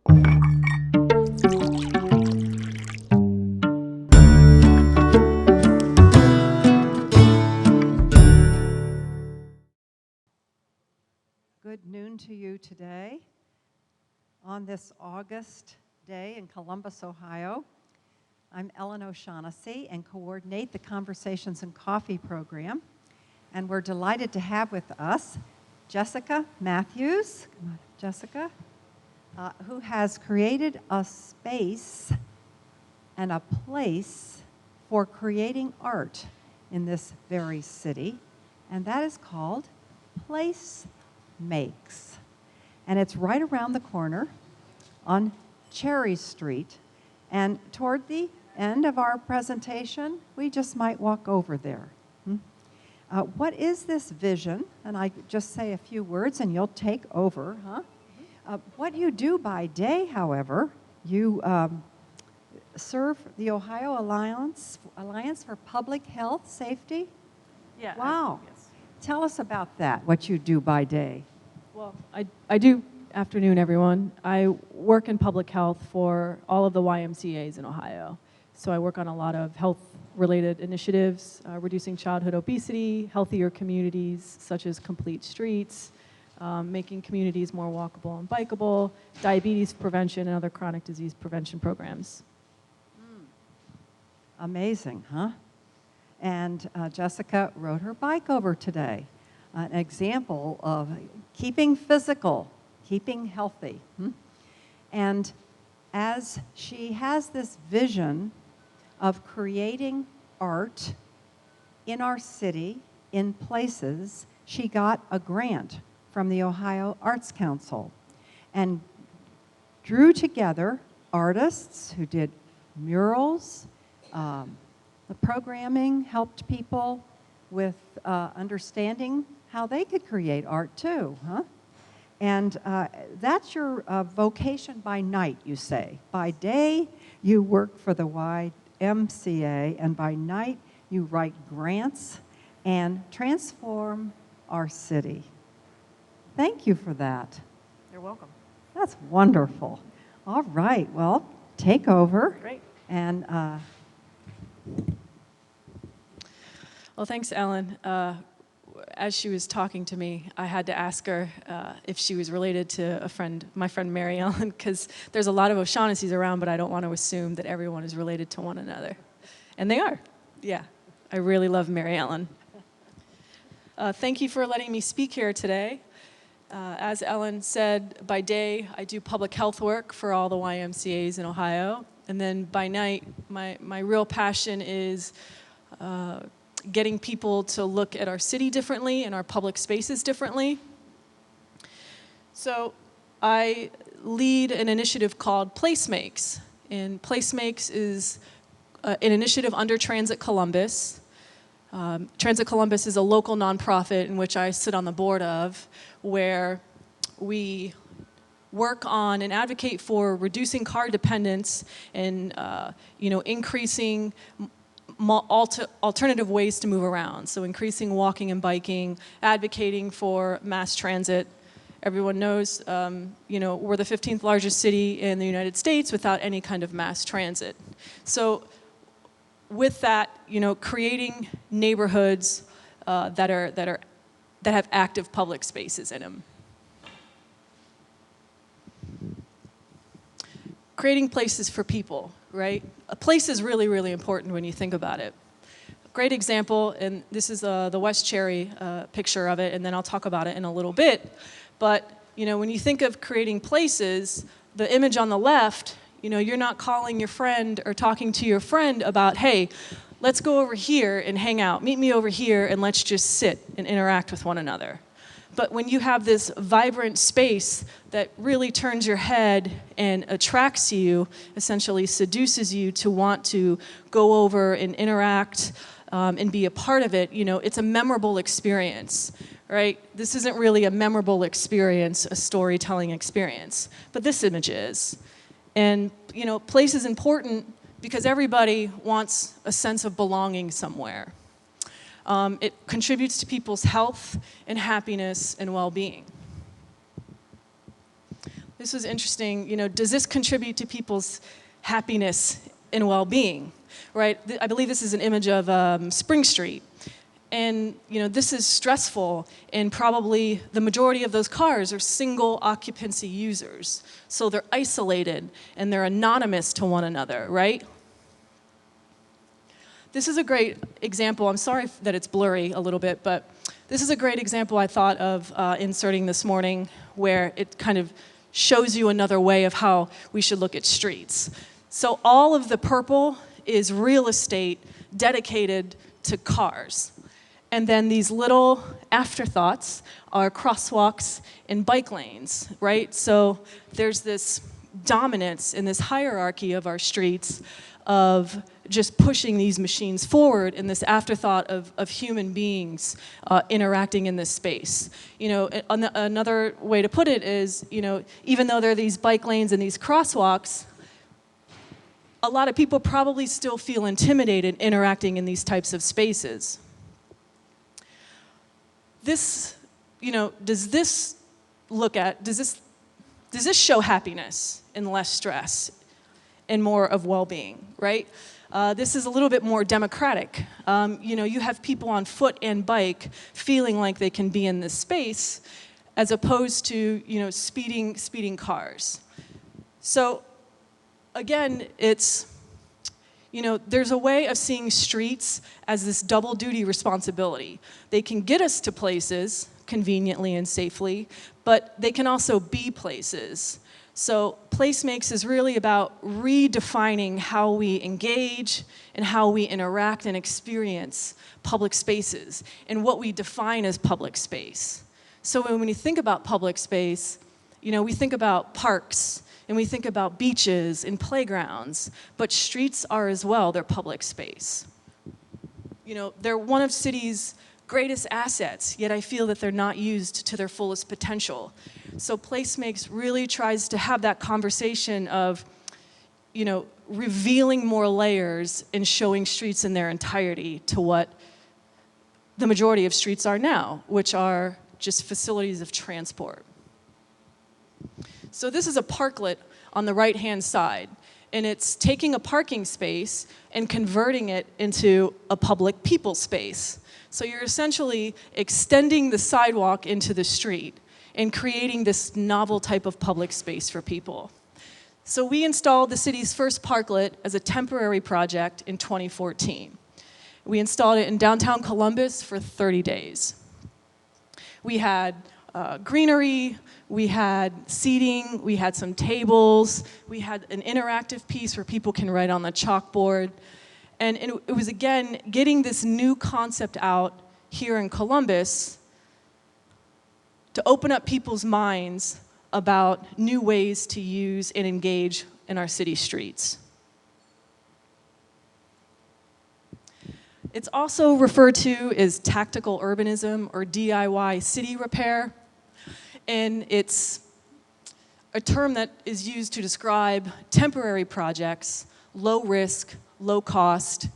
Good noon to you today on this August day in Columbus, Ohio. I'm Ellen O'Shaughnessy and coordinate the Conversations and Coffee program. And we're delighted to have with us Jessica Matthews, come on, Jessica, who has created a space and a place for creating art in this very city, and that is called PlaceMakes. And it's right around the corner on Cherry Street. And toward the end of our presentation, we just might walk over there. What is this vision? And I just say a few words and you'll take over, huh? What you do by day, however, you serve the Ohio Alliance for Public Health Safety? Yeah. Wow. Yes. Tell us about that, what you do by day. Well, I do, afternoon everyone. I work in public health for all of the YMCAs in Ohio. So I work on a lot of health-related initiatives, reducing childhood obesity, healthier communities such as complete streets, making communities more walkable and bikeable, diabetes prevention, and other chronic disease prevention programs. Amazing, huh? And Jessica rode her bike over today. An example of keeping physical, keeping healthy. And as she has this vision of creating art in our city, in places, she got a grant from the Ohio Arts Council and drew together artists who did murals. The programming helped people with understanding how they could create art too, huh? And that's your vocation by night, you say. By day, you work for the YMCA, and by night, you write grants and transform our city. Thank you for that. You're welcome. That's wonderful. All right, well, take over. Great. And Well, thanks, Ellen. As she was talking to me, I had to ask her if she was related to my friend Mary Ellen, because there's a lot of O'Shaughnessy's around, but I don't want to assume that everyone is related to one another. And they are. Yeah. I really love Mary Ellen. Thank you for letting me speak here today. As Ellen said, by day, I do public health work for all the YMCAs in Ohio. And then by night, my real passion is getting people to look at our city differently and our public spaces differently. So I lead an initiative called PlaceMakes. And PlaceMakes is an initiative under Transit Columbus. Transit Columbus is a local nonprofit in which I sit on the board of, where we work on and advocate for reducing car dependence and increasing alternative ways to move around. So increasing walking and biking, advocating for mass transit. Everyone knows, we're the 15th largest city in the United States without any kind of mass transit. So with that, creating neighborhoods that have active public spaces in them. Creating places for people, right? A place is really, really important when you think about it. A great example, and this is the West Cherry picture of it, and then I'll talk about it in a little bit. But, when you think of creating places, the image on the left, you're not calling your friend or talking to your friend about, hey, let's go over here and hang out. Meet me over here and let's just sit and interact with one another. But when you have this vibrant space that really turns your head and attracts you, essentially seduces you to want to go over and interact and be a part of it, it's a memorable experience, right? This isn't really a memorable experience, a storytelling experience, but this image is. And, place is important because everybody wants a sense of belonging somewhere. It contributes to people's health and happiness and well-being. this was interesting. Does this contribute to people's happiness and well-being, right? I believe this is an image of Spring Street. And this is stressful, and probably the majority of those cars are single occupancy users. So they're isolated and they're anonymous to one another, right? This is a great example. I'm sorry that it's blurry a little bit, but this is a great example I thought of inserting this morning, where it kind of shows you another way of how we should look at streets. So all of the purple is real estate dedicated to cars. And then these little afterthoughts are crosswalks and bike lanes, right? So there's this dominance in this hierarchy of our streets of just pushing these machines forward, and this afterthought of human beings interacting in this space. Another way to put it is, even though there are these bike lanes and these crosswalks, a lot of people probably still feel intimidated interacting in these types of spaces. Does this show happiness and less stress and more of well-being, right? This is a little bit more democratic. You have people on foot and bike feeling like they can be in this space, as opposed to speeding cars. So again, there's a way of seeing streets as this double duty responsibility. They can get us to places conveniently and safely, but they can also be places. So PlaceMakes is really about redefining how we engage and how we interact and experience public spaces and what we define as public space. So when you think about public space, we think about parks, and we think about beaches and playgrounds, but streets are as well, they're public space. They're one of cities' greatest assets, yet I feel that they're not used to their fullest potential. So PlaceMakes really tries to have that conversation of, revealing more layers and showing streets in their entirety to what the majority of streets are now, which are just facilities of transport. So this is a parklet on the right-hand side, and it's taking a parking space and converting it into a public people space. So you're essentially extending the sidewalk into the street and creating this novel type of public space for people. So we installed the city's first parklet as a temporary project in 2014. We installed it in downtown Columbus for 30 days. We had greenery, we had seating, we had some tables, we had an interactive piece where people can write on the chalkboard. And it was, again, getting this new concept out here in Columbus to open up people's minds about new ways to use and engage in our city streets. It's also referred to as tactical urbanism or DIY city repair. And it's a term that is used to describe temporary projects, low risk, low cost,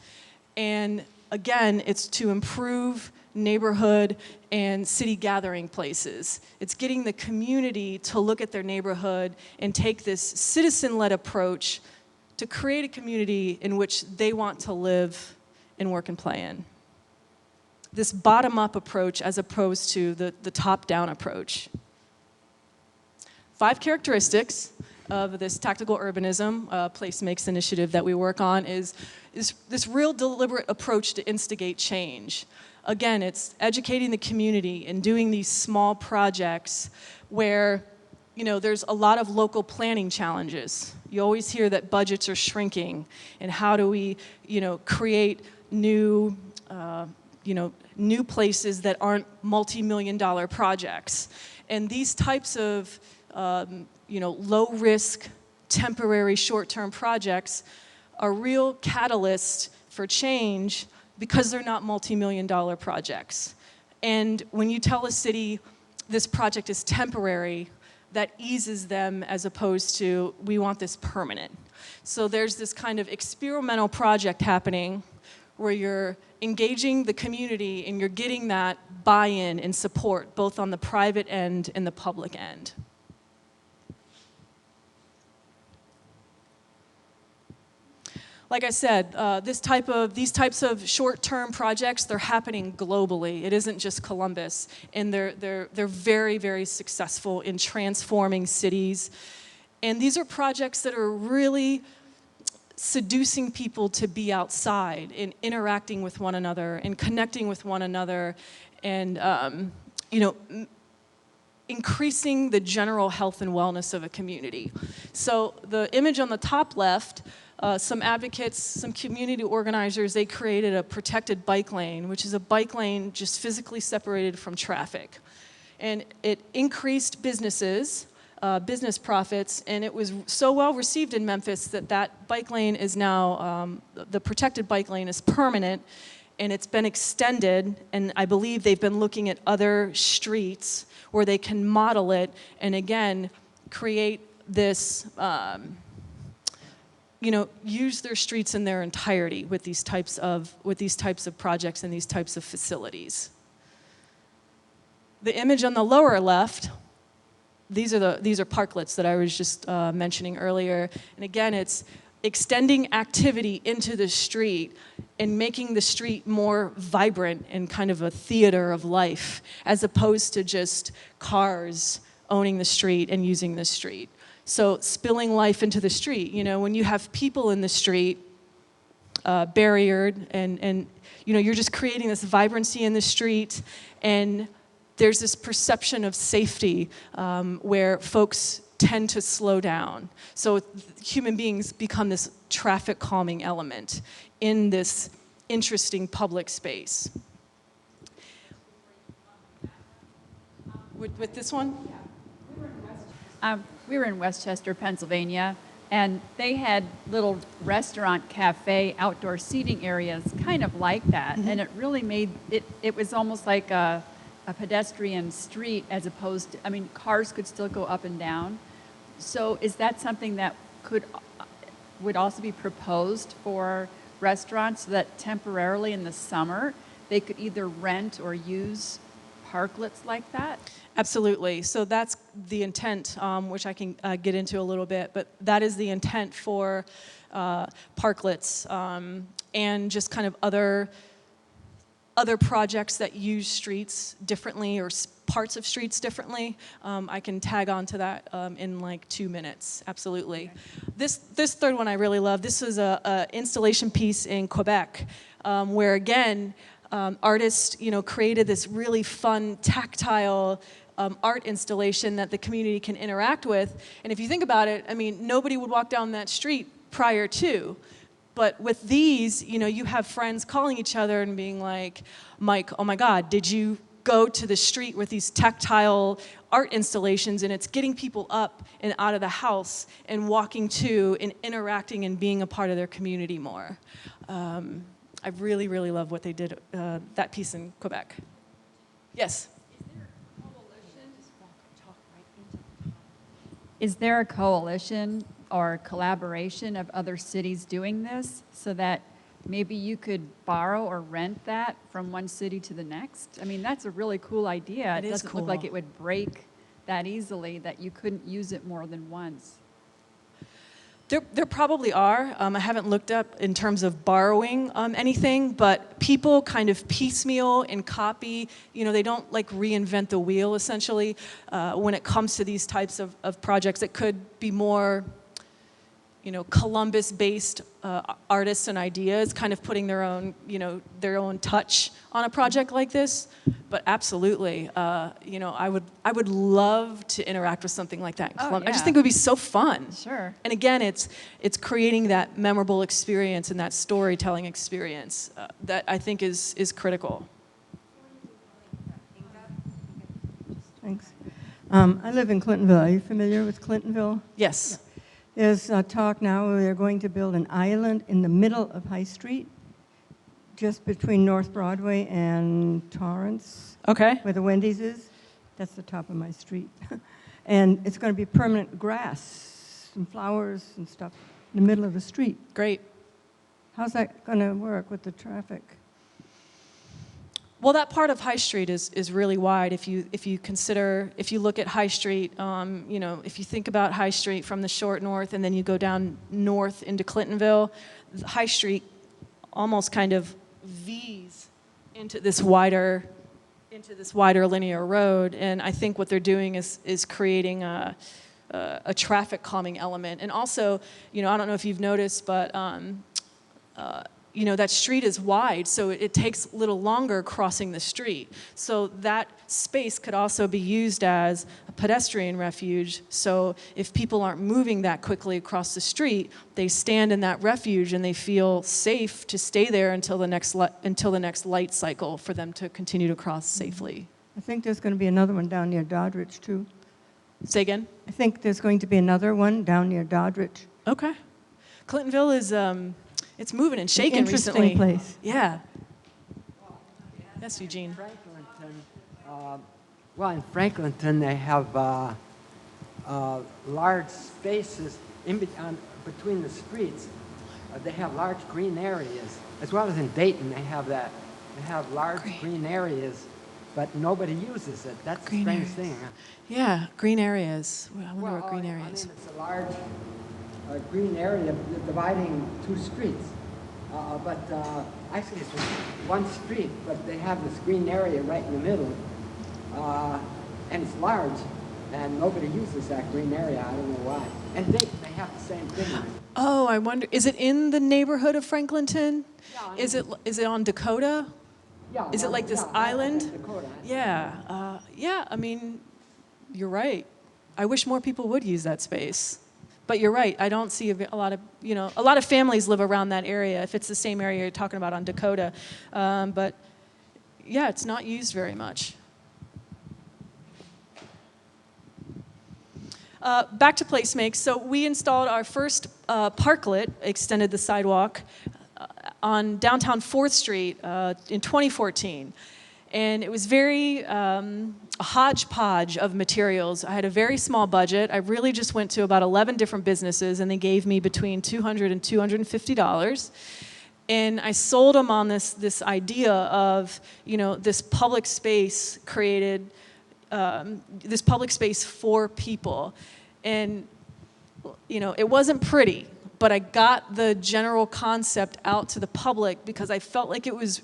and again, it's to improve neighborhood and city gathering places. It's getting the community to look at their neighborhood and take this citizen-led approach to create a community in which they want to live and work and play in. This bottom-up approach as opposed to the top-down approach. 5 characteristics of this tactical urbanism PlaceMakes initiative that we work on is this real deliberate approach to instigate change. Again, it's educating the community and doing these small projects where there's a lot of local planning challenges. You always hear that budgets are shrinking, and how do we create new new places that aren't multi-million-dollar projects. And these types of low-risk, temporary, short-term projects are real catalysts for change because they're not multi-million-dollar projects. And when you tell a city this project is temporary, that eases them as opposed to, we want this permanent. So there's this kind of experimental project happening where you're engaging the community and you're getting that buy-in and support both on the private end and the public end. Like I said, these types of short-term projects, they're happening globally. It isn't just Columbus, and they're very, very successful in transforming cities. And these are projects that are really seducing people to be outside and interacting with one another and connecting with one another, and increasing the general health and wellness of a community. So the image on the top left, some advocates, some community organizers, they created a protected bike lane, which is a bike lane just physically separated from traffic. And it increased business profits, and it was so well received in Memphis that bike lane is now, the protected bike lane is permanent, and it's been extended, and I believe they've been looking at other streets where they can model it, and again, create this, use their streets in their entirety with these types of projects and these types of facilities. The image on the lower left, these are parklets that I was just mentioning earlier, and again, it's extending activity into the street and making the street more vibrant and kind of a theater of life, as opposed to just cars owning the street and using the street. So spilling life into the street. When you have people in the street, barriered, and you're just creating this vibrancy in the street, and there's this perception of safety where folks tend to slow down. So human beings become this traffic calming element in this interesting public space. With this one? We were in Westchester, Pennsylvania, and they had little restaurant, cafe, outdoor seating areas kind of like that. Mm-hmm. And it really made it was almost like a pedestrian street, as opposed to, cars could still go up and down. So is that something that would also be proposed for restaurants, so that temporarily in the summer they could either rent or use parklets like that? Absolutely. So that's the intent, which I can get into a little bit, but that is the intent for parklets and just kind of other projects that use streets differently or parts of streets differently. I can tag on to that in like 2 minutes, absolutely. This third one I really love. This is a installation piece in Quebec where, again, artists created this really fun tactile art installation that the community can interact with. And if you think about it, nobody would walk down that street prior to. But with these, you have friends calling each other and being like, Mike, oh my God, did you go to the street with these tactile art installations? And it's getting people up and out of the house and walking to and interacting and being a part of their community more. I really, really love what they did, that piece in Quebec. Yes? Is there a coalition or collaboration of other cities doing this, so that maybe you could borrow or rent that from one city to the next? That's a really cool idea. It doesn't look like it would break that easily, that you couldn't use it more than once. There probably are. I haven't looked up in terms of borrowing anything, but people kind of piecemeal and copy. They don't reinvent the wheel, essentially, when it comes to these types of projects. It could be more Columbus-based artists and ideas, kind of putting their own touch on a project like this. But absolutely, I would love to interact with something like that in Columbus. Yeah. I just think it would be so fun. Sure. And again, it's creating that memorable experience and that storytelling experience that I think is critical. Thanks. I live in Clintonville. Are you familiar with Clintonville? Yes. There's talk now where they're going to build an island in the middle of High Street, just between North Broadway and Torrance. Okay. Where the Wendy's is. That's the top of my street. And it's going to be permanent grass and flowers and stuff in the middle of the street. Great. How's that going to work with the traffic? Well, that part of High Street is really wide. If you look at High Street, if you think about High Street from the short north, and then you go down north into Clintonville, High Street almost kind of V's into this wider linear road. And I think what they're doing is creating a traffic calming element. And also, I don't know if you've noticed, but that street is wide, so it takes a little longer crossing the street. So that space could also be used as a pedestrian refuge. So if people aren't moving that quickly across the street, they stand in that refuge and they feel safe to stay there until the next light cycle for them to continue to cross safely. I think there's going to be another one down near Doddridge, too. Say again? I think there's going to be another one down near Doddridge. Okay. Clintonville is... it's moving and shaking Interesting recently. place. Yeah. Yes, Eugene. In Franklinton, they have large spaces between the streets. They have large green areas, as well as in Dayton. They have that. They have large green areas, but nobody uses it. That's a strange thing. Yeah, green areas. I wonder what green areas. It's a large green area dividing two streets. Actually, it's one street, but they have this green area right in the middle. And it's large, and nobody uses that green area. I don't know why. And they have the same thing. Oh, I wonder, is it in the neighborhood of Franklinton? Yeah, is it on Dakota? Yeah. Is it like this island? Dakota. Yeah. I mean, you're right. I wish more people would use that space. But you're right. I don't see a lot of families live around that area, if it's the same area you're talking about on Dakota. But yeah, it's not used very much. Back to PlaceMakes. So we installed our first parklet, extended the sidewalk, on downtown 4th Street in 2014. And it was very a hodgepodge of materials. I had a very small budget. I really just went to about 11 different businesses, and they gave me between $200 and $250. And I sold them on this idea of, this public space created, this public space for people. And, it wasn't pretty, but I got the general concept out to the public because I felt like it was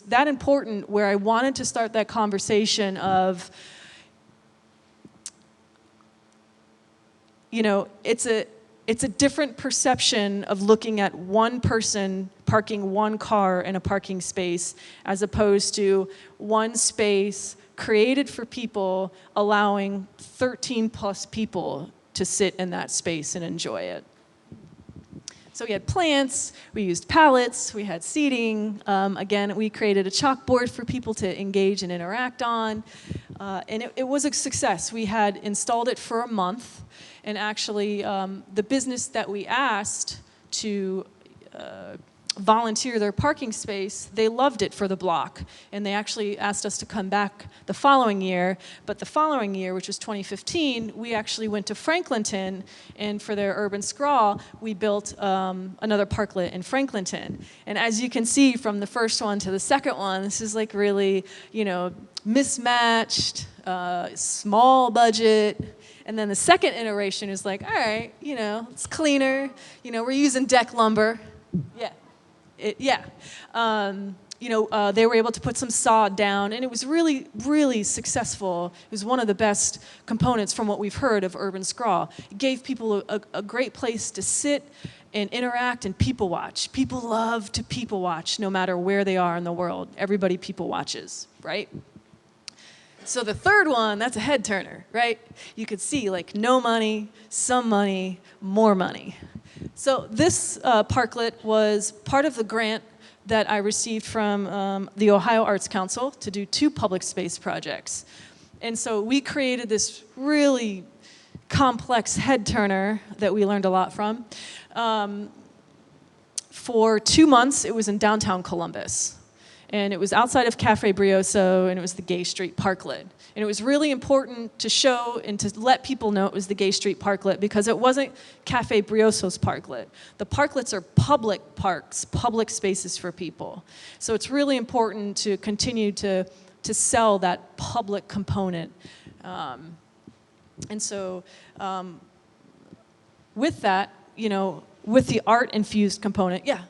that important, where I wanted to start that conversation of, it's a different perception of looking at one person parking one car in a parking space as opposed to one space created for people, allowing 13 plus people to sit in that space and enjoy it. So we had plants, we used pallets, we had seating. Again, we created a chalkboard for people to engage and interact on. And it was a success. We had installed it for a month. And actually, the business that we asked to volunteer their parking space, they loved it for the block. And they actually asked us to come back the following year. But the following year, which was 2015, we actually went to Franklinton, and for their urban scrawl, we built another parklet in Franklinton. And as you can see from the first one to the second one, this is like really, mismatched, small budget. And then the second iteration is like, all right, it's cleaner. We're using deck lumber. Yeah. They were able to put some sod down, and it was really, really successful. It was one of the best components from what we've heard of urban scrawl. It gave people a great place to sit and interact and people watch. People love to people watch no matter where they are in the world. Everybody people watches, right? So the third one, that's a head turner, right? You could see no money, some money, more money. So this parklet was part of the grant that I received from the Ohio Arts Council to do 2 public space projects. And so we created this really complex head turner that we learned a lot from. For 2 months, it was in downtown Columbus. And it was outside of Cafe Brioso, and it was the Gay Street Parklet. And it was really important to show and to let people know it was the Gay Street Parklet because it wasn't Cafe Brioso's parklet. The parklets are public parks, public spaces for people. So it's really important to continue to sell that public component. And so with that, you know, with the art-infused component, yeah? Is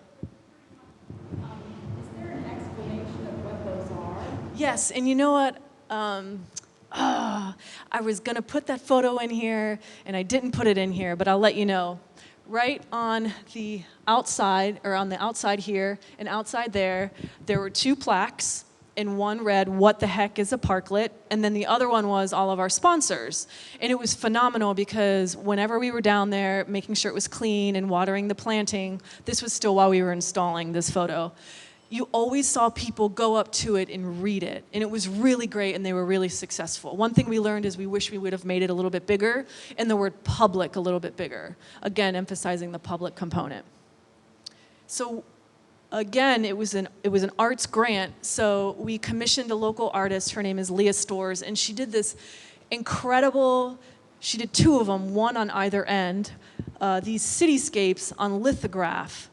there an explanation of what those are? Yes, and you know what? I was gonna put that photo in here, and I didn't put it in here, but I'll let you know. Right on the outside, or on the outside here and outside there were 2 plaques, and one read, "What the heck is a parklet?" And then the other one was all of our sponsors. And it was phenomenal because whenever we were down there making sure it was clean and watering the planting, this was still while we were installing this photo, you always saw people go up to it and read it. And it was really great, and they were really successful. One thing we learned is we wish we would have made it a little bit bigger, and the word public a little bit bigger. Again, emphasizing the public component. So again, it was an arts grant, so we commissioned a local artist. Her name is Leah Stores, and she did this incredible, she did 2 of them, one on either end, these cityscapes on lithograph.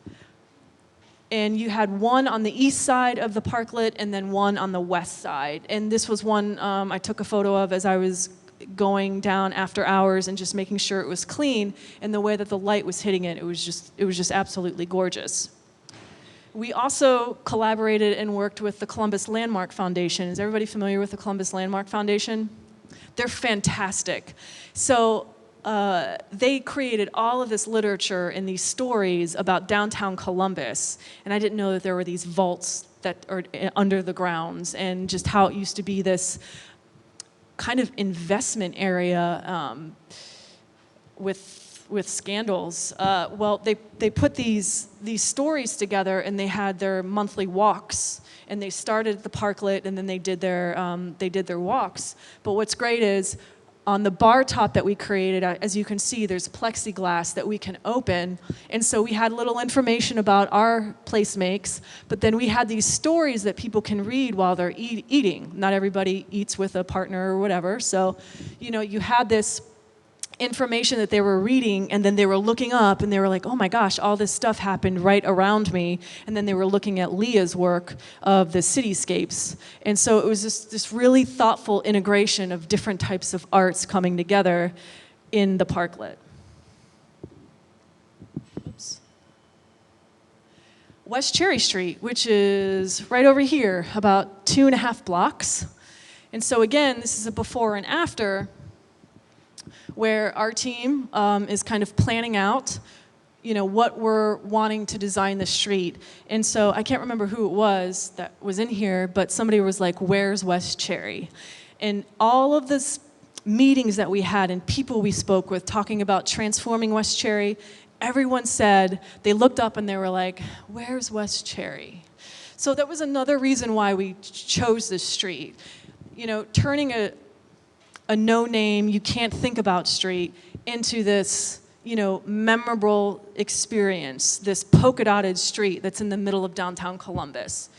And you had one on the east side of the parklet and then one on the west side. And this was one I took a photo of as I was going down after hours and just making sure it was clean, and the way that the light was hitting it, it was just absolutely gorgeous. We also collaborated and worked with the Columbus Landmark Foundation. Is everybody familiar with the Columbus Landmark Foundation? They're fantastic. So they created all of this literature and these stories about downtown Columbus. And I didn't know that there were these vaults that are under the grounds, and just how it used to be this kind of investment area with scandals. Well, they put these stories together, and they had their monthly walks, and they started at the parklet, and then they did their walks. But what's great is on the bar top that we created, as you can see, there's plexiglass that we can open, and so we had little information about our PlaceMakes, but then we had these stories that people can read while they're eating. Not everybody eats with a partner or whatever, so you had this information that they were reading, and then they were looking up and they were like, oh my gosh, all this stuff happened right around me. And then they were looking at Leah's work of the cityscapes. And so it was just this really thoughtful integration of different types of arts coming together in the parklet. Oops. West Cherry Street, which is right over here, about 2.5 blocks. And so again, this is a before and after, where our team is kind of planning out, what we're wanting to design the street. And so I can't remember who it was that was in here, but somebody was like, where's West Cherry? And all of this meetings that we had and people we spoke with talking about transforming West Cherry, everyone said, they looked up and they were like, where's West Cherry? So that was another reason why we chose this street. Turning a no-name, you can't think about street into this, memorable experience, this polka-dotted street that's in the middle of downtown Columbus.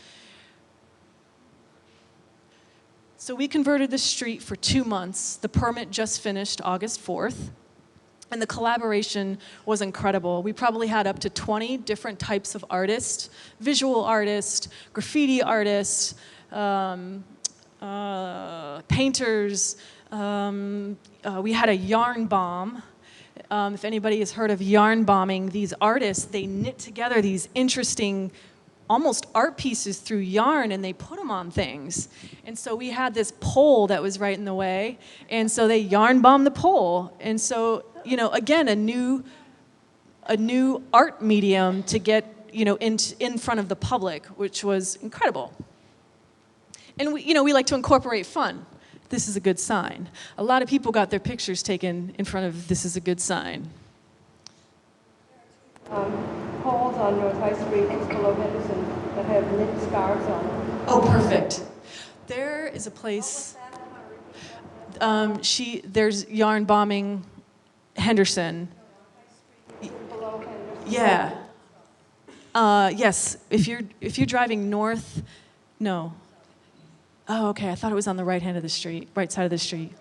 So we converted the street for 2 months. The permit just finished August 4th, and the collaboration was incredible. We probably had up to 20 different types of artists, visual artists, graffiti artists, painters. We had a yarn bomb. If anybody has heard of yarn bombing, these artists, they knit together these interesting, almost art pieces through yarn, and they put them on things. And so we had this pole that was right in the way, and so they yarn bombed the pole. And so, again, a new art medium to get, in front of the public, which was incredible. And we like to incorporate fun. This is a good sign. A lot of people got their pictures taken in front of this is a good sign. Poles on North High Street, just below Henderson, that have knit scarves on them. Oh, perfect. There is a place. There's yarn bombing Henderson. Below Henderson. Yeah. Yes. If you're driving north No. Oh, okay. I thought it was on the right hand of the street, right side of the street.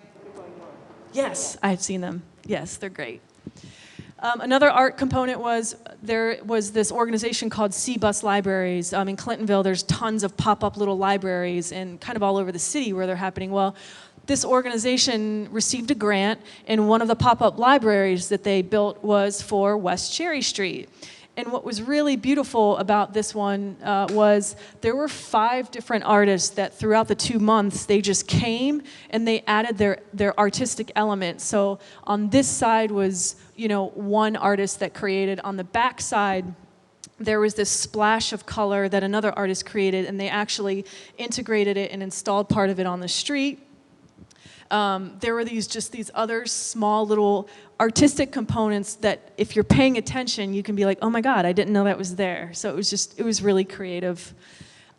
Yes, I've seen them. Yes, they're great. Another art component was there was this organization called C-Bus Libraries. In Clintonville, there's tons of pop-up little libraries and kind of all over the city where they're happening. Well, this organization received a grant, and one of the pop-up libraries that they built was for West Cherry Street. And what was really beautiful about this one was there were 5 different artists that throughout the 2 months, they just came and they added their artistic element. So on this side was, one artist that created. On the back side, there was this splash of color that another artist created, and they actually integrated it and installed part of it on the street. There were these other small little artistic components that if you're paying attention, you can be like, oh my God, I didn't know that was there. So it was really creative.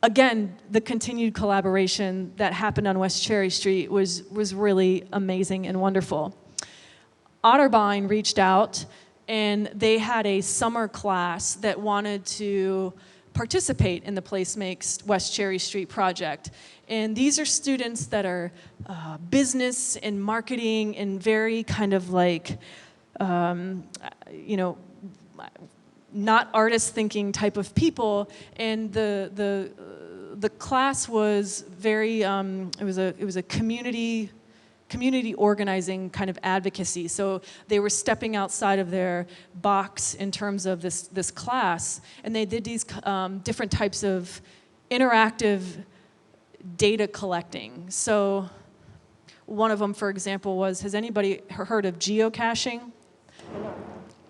Again, the continued collaboration that happened on West Cherry Street was really amazing and wonderful. Otterbein reached out, and they had a summer class that wanted to participate in the PlaceMakes West Cherry Street project. And these are students that are business and marketing and very kind of like, not artist thinking type of people. And the class was very, it was a community organizing kind of advocacy. So they were stepping outside of their box in terms of this class, and they did these different types of interactive data collecting. So one of them, for example, was, has anybody heard of geocaching?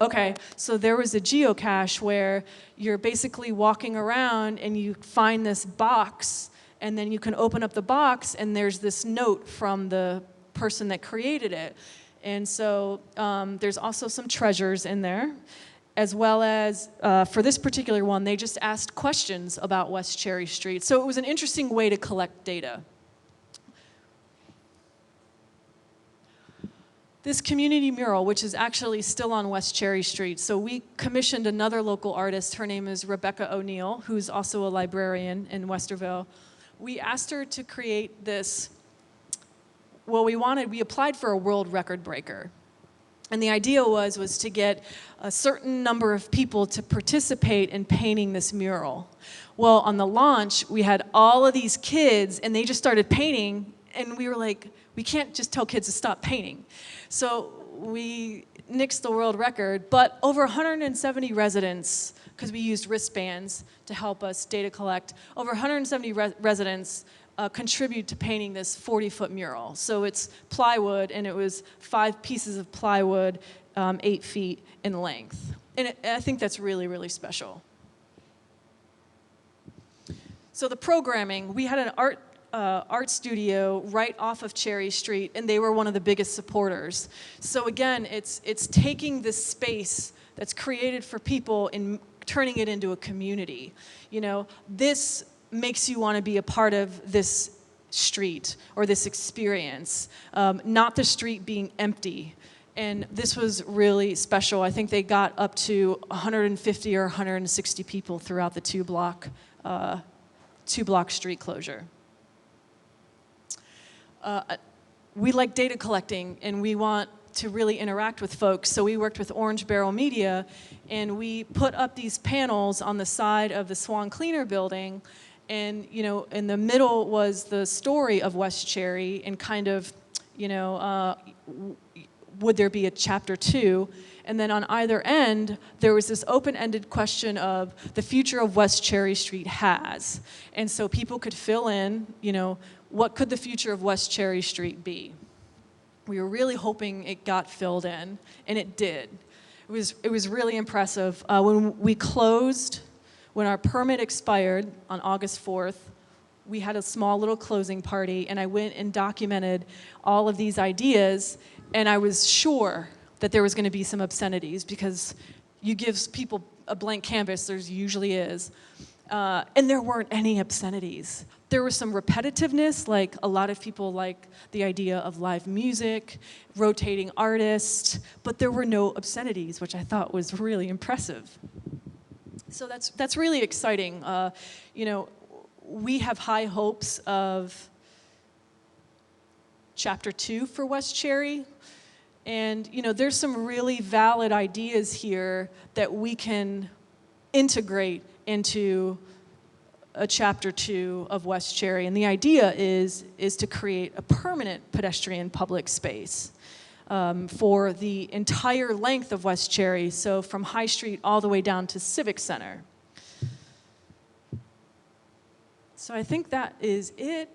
Okay, so there was a geocache where you're basically walking around and you find this box, and then you can open up the box and there's this note from the person that created it. And so there's also some treasures in there, as well as for this particular one, they just asked questions about West Cherry Street. So it was an interesting way to collect data. This community mural, which is actually still on West Cherry Street. So we commissioned another local artist. Her name is Rebecca O'Neill, who's also a librarian in Westerville. We asked her to create this. Well, we applied for a world record breaker. And the idea was to get a certain number of people to participate in painting this mural. Well, on the launch, we had all of these kids, and they just started painting, and we were like, we can't just tell kids to stop painting. So we nixed the world record, but over 170 residents, because we used wristbands to help us data collect, over 170 residents contribute to painting this 40-foot mural. So it's plywood, and it was 5 pieces of plywood, 8 feet in length. And I think that's really, really special. So the programming, we had an art studio right off of Cherry Street, and they were one of the biggest supporters. So again, it's taking this space that's created for people and turning it into a community. This makes you want to be a part of this street or this experience, not the street being empty. And this was really special. I think they got up to 150 or 160 people throughout the two-block street closure. We like data collecting, and we want to really interact with folks. So we worked with Orange Barrel Media, and we put up these panels on the side of the Swan Cleaner building. And, in the middle was the story of West Cherry and kind of, would there be a chapter 2? And then on either end, there was this open-ended question of the future of West Cherry Street has. And so people could fill in, what could the future of West Cherry Street be? We were really hoping it got filled in, and it did. It was really impressive. When we closed, when our permit expired on August 4th, we had a small little closing party, and I went and documented all of these ideas, and I was sure that there was going to be some obscenities, because you give people a blank canvas, there usually is, and there weren't any obscenities. There was some repetitiveness, like a lot of people like the idea of live music, rotating artists, but there were no obscenities, which I thought was really impressive. So that's really exciting. we have high hopes of Chapter 2 for West Cherry. And, there's some really valid ideas here that we can integrate into a Chapter 2 of West Cherry. And the idea is to create a permanent pedestrian public space for the entire length of West Cherry, so from High Street all the way down to Civic Center. So I think that is it.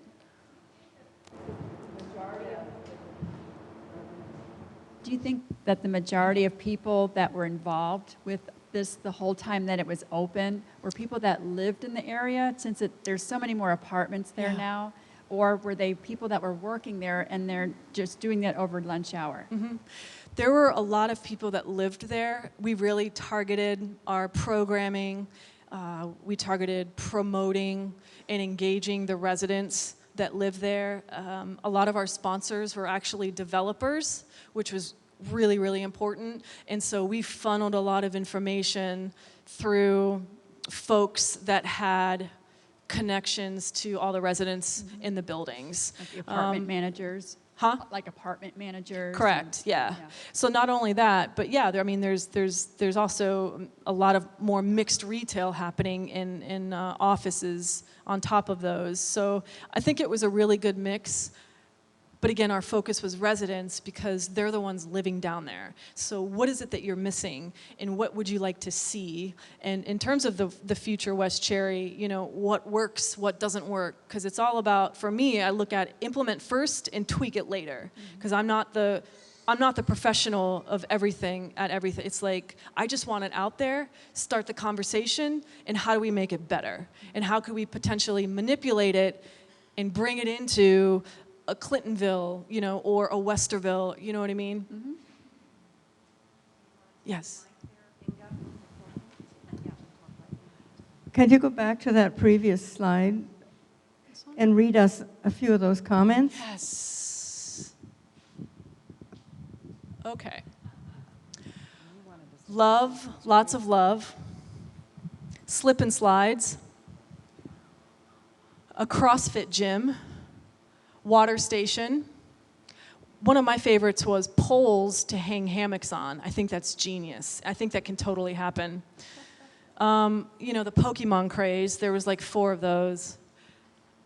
Do you think that the majority of people that were involved with this the whole time that it was open were people that lived in the area, since there's so many more apartments there now? Or were they people that were working there and they're just doing that over lunch hour? Mm-hmm. There were a lot of people that lived there. We really targeted our programming. We targeted promoting and engaging the residents that live there. A lot of our sponsors were actually developers, which was really, really important. And so we funneled a lot of information through folks that had connections to all the residents in the buildings. Like the apartment managers? Huh? Like apartment managers? Correct, yeah. So not only that, but yeah, there's also a lot of more mixed retail happening in offices on top of those. So I think it was a really good mix. But again, our focus was residents because they're the ones living down there. So what is it that you're missing, and what would you like to see? And in terms of the future West Cherry, what works, what doesn't work? Because it's all about, for me, I look at implement first and tweak it later. Because I'm not the professional of everything at everything. It's like, I just want it out there, start the conversation, and how do we make it better? And how could we potentially manipulate it and bring it into a Clintonville, or a Westerville, you know what I mean? Mm-hmm. Yes. Can you go back to that previous slide and read us a few of those comments? Yes. Okay. Love, lots of love. Slip and slides. A CrossFit gym. Water station. One of my favorites was poles to hang hammocks on. I think that's genius. I think that can totally happen. The Pokemon craze, there was like 4 of those.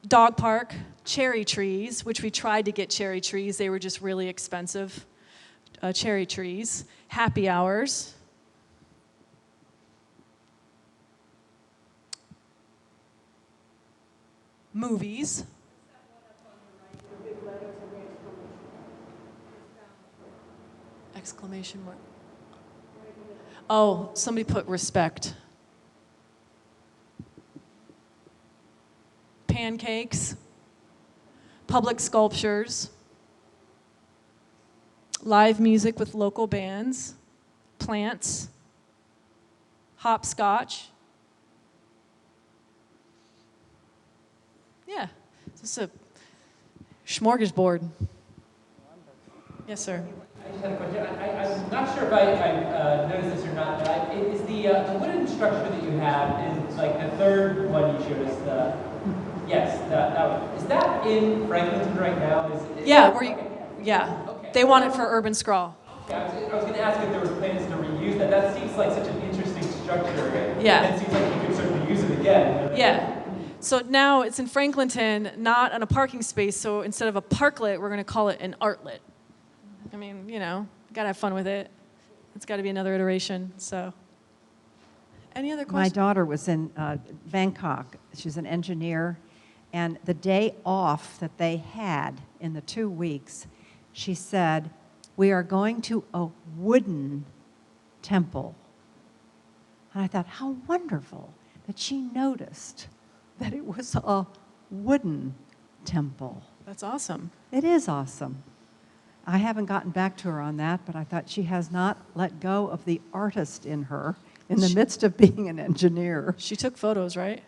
Dog park, cherry trees, which we tried to get cherry trees. They were just really expensive. Cherry trees. Happy hours. Movies. Exclamation mark. Oh, somebody put respect. Pancakes. Public sculptures. Live music with local bands. Plants. Hopscotch. Yeah, this is a smorgasbord. Yes, sir. I just had a question. I'm not sure if I noticed this or not, but is the wooden structure that you have, is like the third one you showed us, that one. Is that in Franklinton right now? Okay. They want it for urban sprawl. Yeah, I was going to ask if there was plans to reuse that. That seems like such an interesting structure. Right? Yeah. And it seems like you could certainly use it again. Yeah. So now it's in Franklinton, not on a parking space. So instead of a parklet, we're going to call it an artlet. I mean, gotta have fun with it. It's got to be another iteration. So, any other questions? My daughter was in Bangkok. She's an engineer, and the day off that they had in the 2 weeks, she said, "We are going to a wooden temple." And I thought, how wonderful that she noticed that it was a wooden temple. That's awesome. It is awesome. I haven't gotten back to her on that, but I thought she has not let go of the artist in her in the midst of being an engineer. She took photos, right?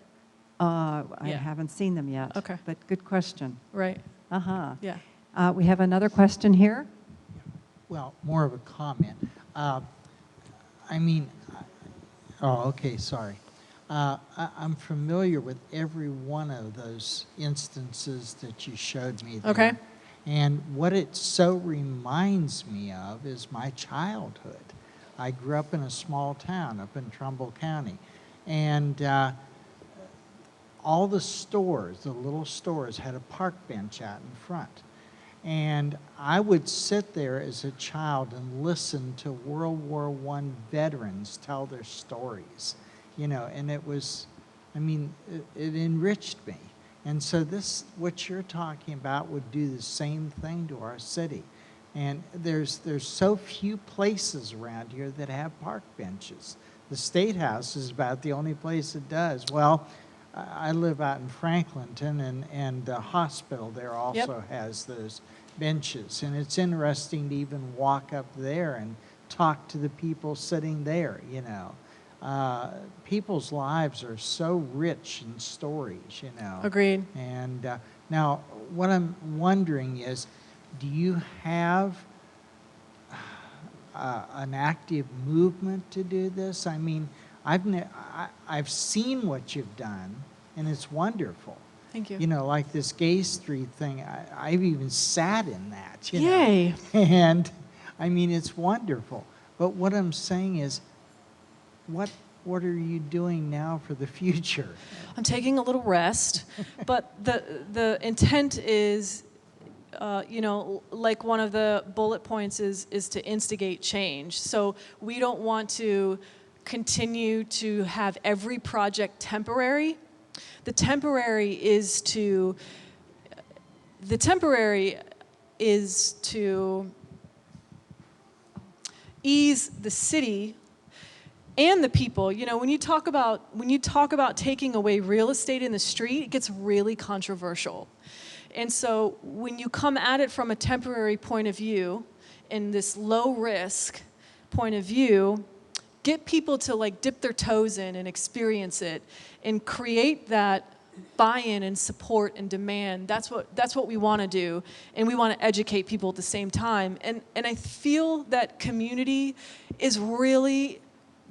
I haven't seen them yet. Okay. But good question. Right. Uh-huh. Yeah. We have another question here. Well, more of a comment. Okay, sorry. I'm familiar with every one of those instances that you showed me there. Okay. And what it so reminds me of is my childhood. I grew up in a small town up in Trumbull County. And all the stores, the little stores, had a park bench out in front. And I would sit there as a child and listen to World War I veterans tell their stories, you know, and it was, I mean, it enriched me. And so this, what you're talking about, would do the same thing to our city. And there's so few places around here that have park benches. The State House is about the only place that does. Well, I live out in Franklinton, and the hospital there also has those benches. And it's interesting to even walk up there and talk to the people sitting there, you know. People's lives are so rich in stories, you know. Agreed. And now what I'm wondering is, do you have an active movement to do this? I mean, I've seen what you've done, and it's wonderful. Thank you. You know, like this Gay Street thing, I've even sat in that, you Yay. know. And, I mean, it's wonderful. But what I'm saying is, what are you doing now for the future? I'm taking a little rest, but the intent is, you know, like one of the bullet points is to instigate change. So we don't want to continue to have every project temporary. The temporary is to ease the city and the people. You know, when you talk about taking away real estate in the street, it gets really controversial. And so when you come at it from a temporary point of view, in this low risk point of view, get people to like dip their toes in and experience it and create that buy-in and support and demand. That's what we want to do, and we want to educate people at the same time. And I feel that community is really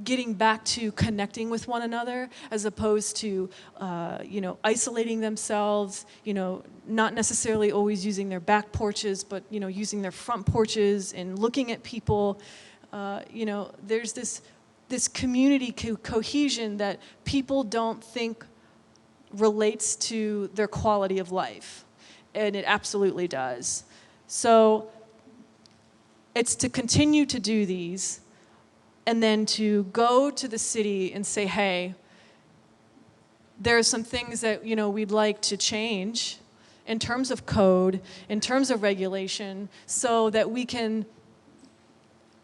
getting back to connecting with one another, as opposed to you know, isolating themselves, you know, not necessarily always using their back porches, but you know, using their front porches and looking at people. You know, there's this community cohesion that people don't think relates to their quality of life, and it absolutely does. So it's to continue to do these, and then to go to the city and say, hey, there are some things that, you know, we'd like to change in terms of code, in terms of regulation, so that we can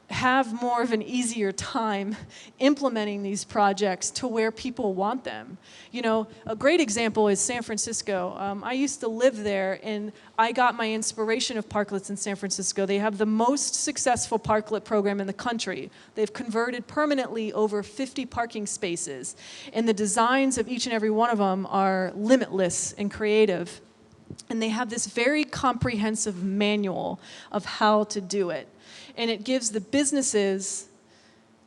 have more of an easier time implementing these projects to where people want them. You know, a great example is San Francisco. I used to live there, and I got my inspiration of parklets in San Francisco. They have the most successful parklet program in the country. They've converted permanently over 50 parking spaces, and the designs of each and every one of them are limitless and creative. And they have this very comprehensive manual of how to do it. And it gives the businesses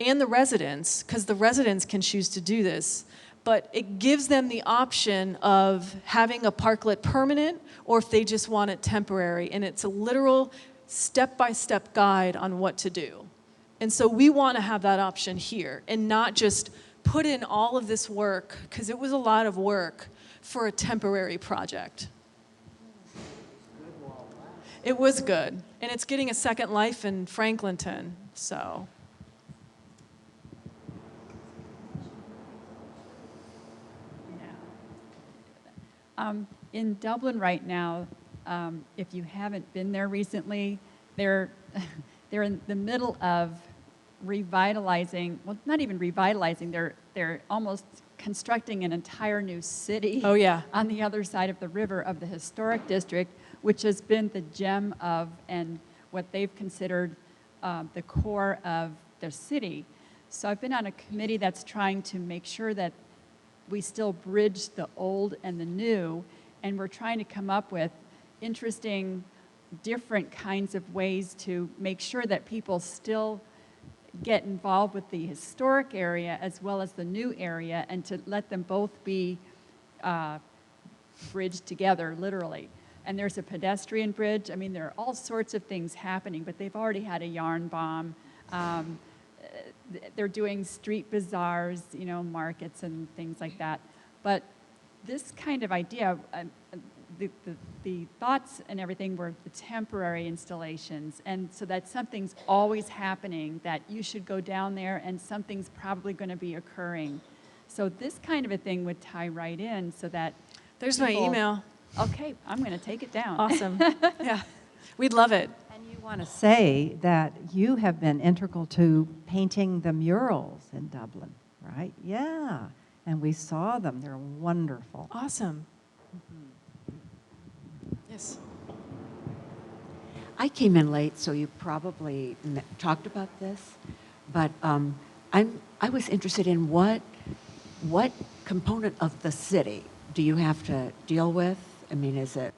and the residents, because the residents can choose to do this, but it gives them the option of having a parklet permanent, or if they just want it temporary. And it's a literal step-by-step guide on what to do. And so we want to have that option here, and not just put in all of this work, because it was a lot of work for a temporary project. It was good, and it's getting a second life in Franklinton, so. In Dublin right now, if you haven't been there recently, they're in the middle of revitalizing, well, not even revitalizing, they're almost constructing an entire new city. Oh, yeah. On the other side of the river of the historic district, which has been the gem of, and what they've considered the core of their city. So I've been on a committee that's trying to make sure that we still bridge the old and the new, and we're trying to come up with interesting, different kinds of ways to make sure that people still get involved with the historic area as well as the new area, and to let them both be bridged together, literally. And there's a pedestrian bridge. I mean, there are all sorts of things happening, but they've already had a yarn bomb. They're doing street bazaars, you know, markets and things like that. But this kind of idea, the thoughts and everything were the temporary installations, and so that something's always happening, that you should go down there and something's probably going to be occurring. So this kind of a thing would tie right in so that There's my email. Okay, I'm going to take it down. Awesome. Yeah, we'd love it. And you want to say that you have been integral to painting the murals in Dublin, right? Yeah, and we saw them. They're wonderful. Awesome. Yes. I came in late, so you probably talked about this, but I was interested in what component of the city do you have to deal with? I mean, is it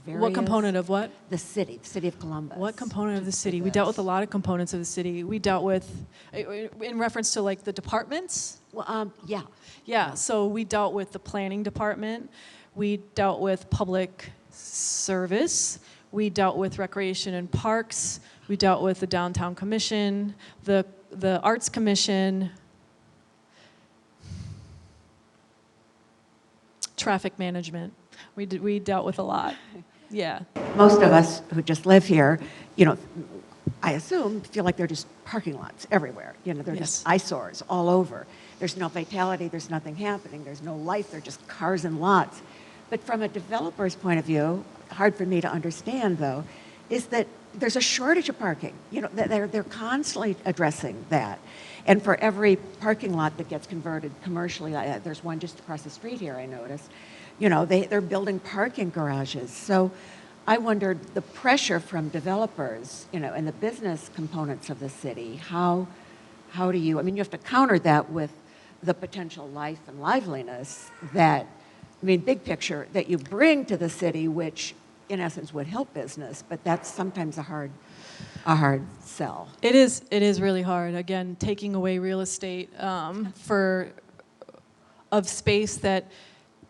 various? What component of what? The city of Columbus. What component of the city? We dealt with a lot of components of the city. We dealt with, in reference to like the departments? Well, yeah. Yeah, so we dealt with the planning department. We dealt with public service. We dealt with recreation and parks. We dealt with the downtown commission, the arts commission, traffic management. We dealt with a lot. Yeah. Most of us who just live here, you know, I assume feel like they're just parking lots everywhere. You know, they're just eyesores all over. There's no vitality, there's nothing happening, there's no life, they're just cars and lots. But from a developer's point of view, hard for me to understand though, is that there's a shortage of parking. You know, they're constantly addressing that. And for every parking lot that gets converted commercially, there's one just across the street here, I noticed, you know, they're building parking garages. So I wondered the pressure from developers, you know, and the business components of the city, how do you, I mean, you have to counter that with the potential life and liveliness that, I mean, big picture, that you bring to the city, which in essence would help business, but that's sometimes a hard sell. It is really hard. Again, taking away real estate of space that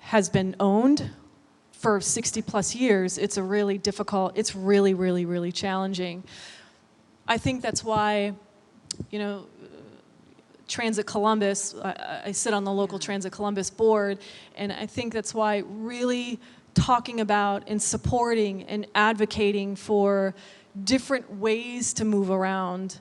has been owned for 60 plus years, it's a really difficult, it's really, really, really challenging. I think that's why, you know, Transit Columbus, I sit on the local Transit Columbus board, and I think that's why really talking about and supporting and advocating for different ways to move around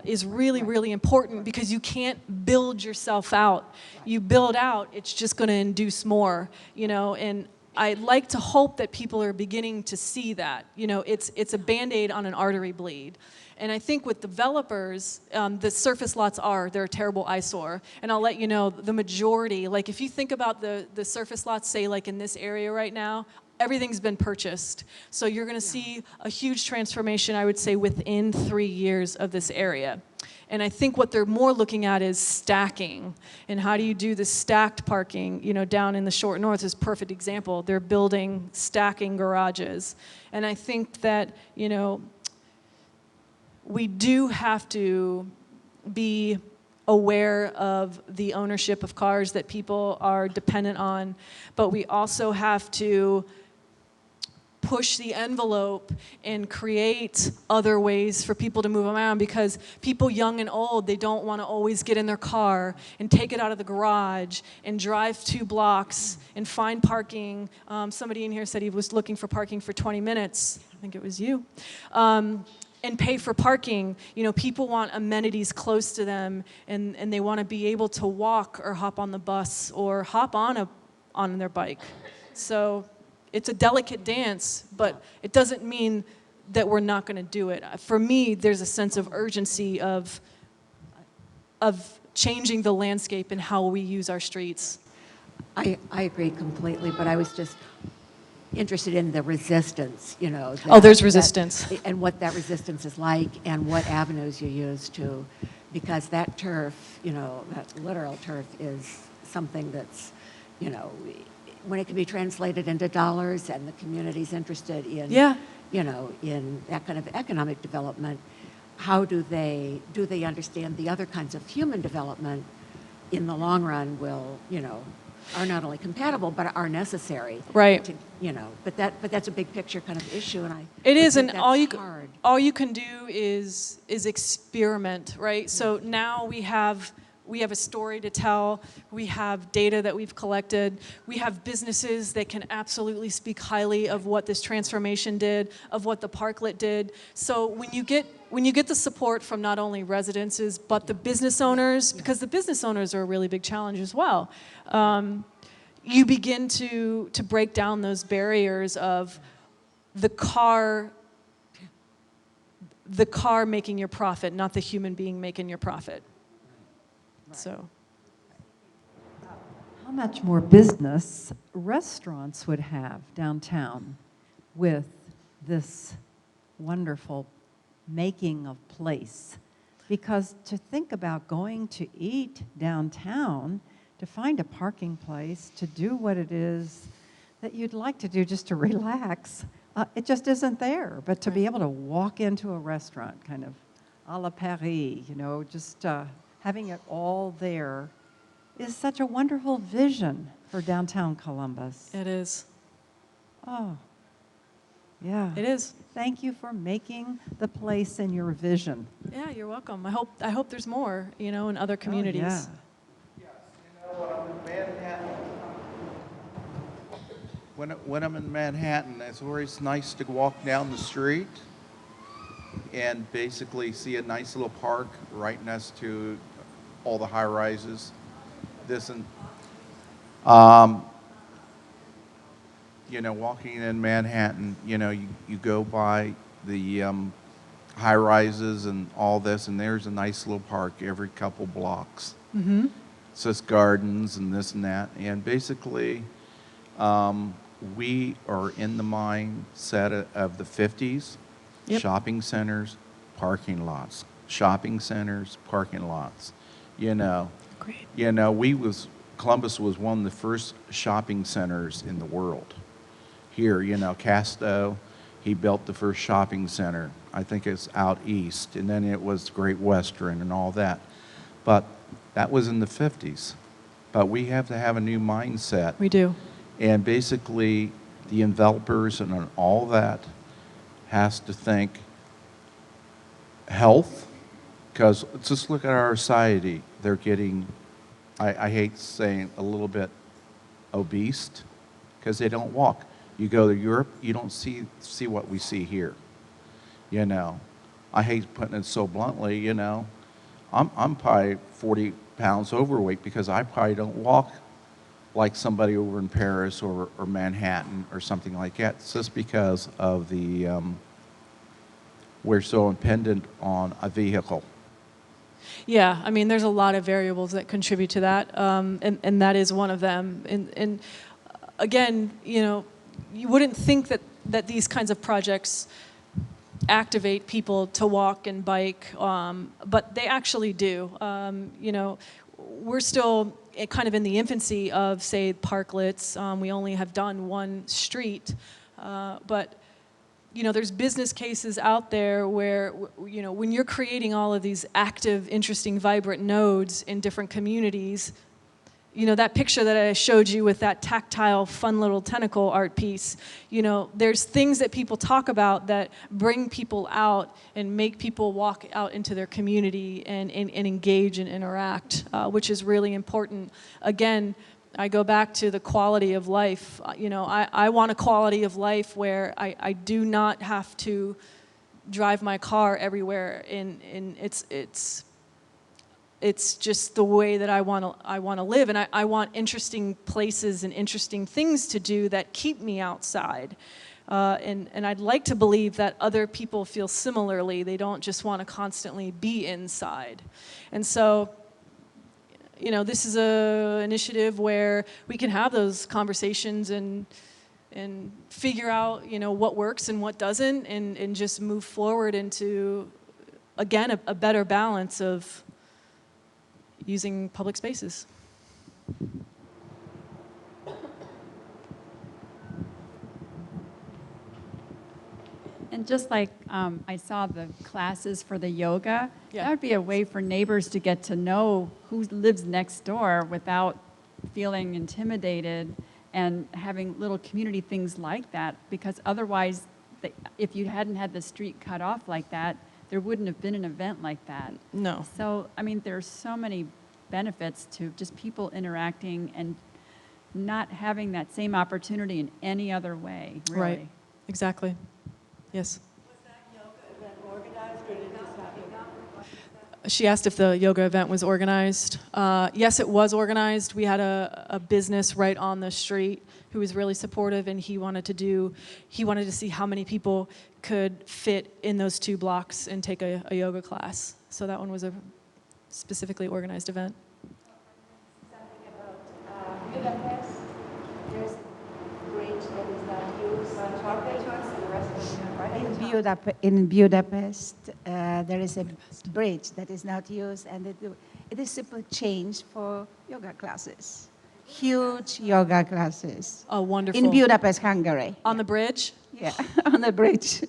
is really, really important, because you can't build yourself out. You build out, it's just going to induce more, you know, and I like to hope that people are beginning to see that. You know, it's a Band-Aid on an artery bleed. And I think with developers, the surface lots they're a terrible eyesore. And I'll let you know, the majority, like if you think about the surface lots, say like in this area right now, everything's been purchased. So you're going to see a huge transformation, I would say, within 3 years of this area. And I think what they're more looking at is stacking. And how do you do the stacked parking? You know, down in the Short North is a perfect example. They're building stacking garages. And I think that, you know, we do have to be aware of the ownership of cars that people are dependent on, but we also have to push the envelope and create other ways for people to move around, because people young and old, they don't want to always get in their car and take it out of the garage and drive 2 blocks and find parking. Somebody in here said he was looking for parking for 20 minutes. I think it was you. And pay for parking. You know, people want amenities close to them, and they want to be able to walk or hop on the bus or hop on their bike. So it's a delicate dance, but it doesn't mean that we're not going to do it. For me, there's a sense of urgency of changing the landscape and how we use our streets. I agree completely, but I was just interested in the resistance, you know. There's resistance. And what that resistance is like, and what avenues you use to, because that turf, you know, that literal turf is something that's, you know, when it can be translated into dollars and the community's interested in, you know, in that kind of economic development, how do they understand the other kinds of human development in the long run will, are not only compatible but are necessary. Right. To, but that's a big picture kind of issue, and it is, and that's hard. all you can do is experiment, right? So now we have a story to tell. We have data that we've collected. We have businesses that can absolutely speak highly of what this transformation did, of what the parklet did. So when you get the support from not only residences but the business owners, because the business owners are a really big challenge as well, you begin to break down those barriers of the car making your profit, not the human being making your profit. So, how much more business restaurants would have downtown with this wonderful making of place? Because to think about going to eat downtown, to find a parking place, to do what it is that you'd like to do just to relax, it just isn't there. But to be able to walk into a restaurant, kind of a la Paris, just having it all there is such a wonderful vision for downtown Columbus. it is. Oh, yeah. It is. Thank you for making the place in your vision. Yeah, you're welcome. I hope there's more, in other communities. Oh, yeah. When I'm in Manhattan, it's always nice to walk down the street and basically see a nice little park right next to all the high rises. Walking in Manhattan, you go by the high rises and all this, and there's a nice little park every couple blocks. Mm-hmm. It's just gardens and this and that, and basically, we are in the mindset of the 50s. Yep. Shopping centers, parking lots. Shopping centers, parking lots. Great. Columbus was one of the first shopping centers in the world. Here, Casto, he built the first shopping center. I think it's out east, and then it was Great Western and all that. But that was in the 50s. But we have to have a new mindset. We do. And basically, the envelopers and all that has to think health, because just look at our society. They're getting, I hate saying, a little bit obese, because they don't walk. You go to Europe, you don't see what we see here. I hate putting it so bluntly, I'm probably 40 pounds overweight because I probably don't walk like somebody over in Paris or Manhattan or something like that, just because of we're so dependent on a vehicle. Yeah, I mean, there's a lot of variables that contribute to that, and that is one of them. And again, you wouldn't think that these kinds of projects activate people to walk and bike, but they actually do. We're still kind of in the infancy of, say, parklets. We only have done one street, but there's business cases out there where, when you're creating all of these active, interesting, vibrant nodes in different communities, that picture that I showed you with that tactile, fun little tentacle art piece, there's things that people talk about that bring people out and make people walk out into their community and engage and interact, which is really important. Again, I go back to the quality of life. I want a quality of life where I do not have to drive my car everywhere, and it's just the way that I want to live, and I want interesting places and interesting things to do that keep me outside. And I'd like to believe that other people feel similarly. They don't just want to constantly be inside. And so, this is an initiative where we can have those conversations and figure out, what works and what doesn't, and just move forward into, again, a better balance of using public spaces. And just like I saw the classes for the yoga, Yeah. that would be a way for neighbors to get to know who lives next door without feeling intimidated and having little community things like that, because otherwise, if you hadn't had the street cut off like that, there wouldn't have been an event like that. No. So, I mean, there's so many benefits to just people interacting and not having that same opportunity in any other way, really. Right. Exactly. Yes. Was that yoga event organized or did it just happen? She asked if the yoga event was organized. Yes, it was organized. We had a business right on the street who was really supportive, and he wanted to see how many people could fit in those 2 blocks and take a yoga class. So that one was a specifically organized event. Something about Budapest. There's a bridge that is not used. In Budapest, there is a bridge that is not used, and it is simply changed for yoga classes. Huge yoga classes. Oh, wonderful. In Budapest, Hungary. On the bridge? Yeah, on the bridge.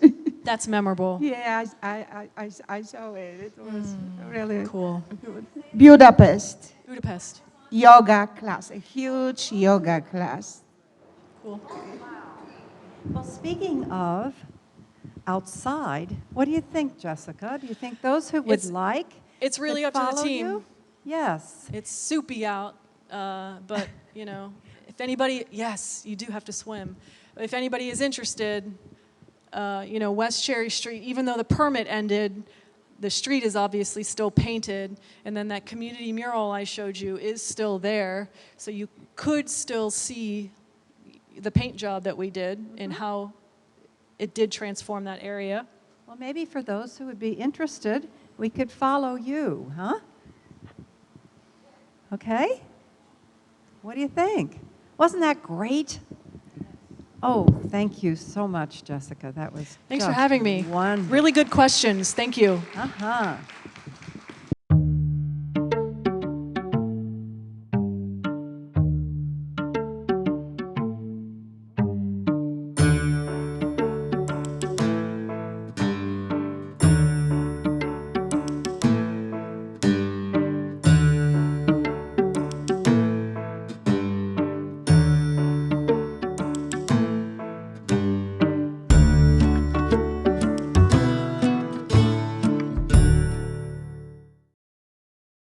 That's memorable. Yeah, I saw it. It was really Cool. good. Budapest, Budapest. yoga class, a huge yoga class. Cool. Well, speaking of outside, what do you think, Jessica? Do you think those who would It's really could up to the follow team. you? Yes. It's soupy out, but if anybody, yes, you do have to swim. If anybody is interested, West Cherry Street, even though the permit ended, the street is obviously still painted, and then that community mural I showed you is still there, so you could still see the paint job that we did and how it did transform that area. Well, maybe for those who would be interested, we could follow you, huh? Okay? What do you think? Wasn't that great? Oh, thank you so much, Jessica. That was Thanks for just having me. Wonderful. Really good questions. Thank you. Uh-huh.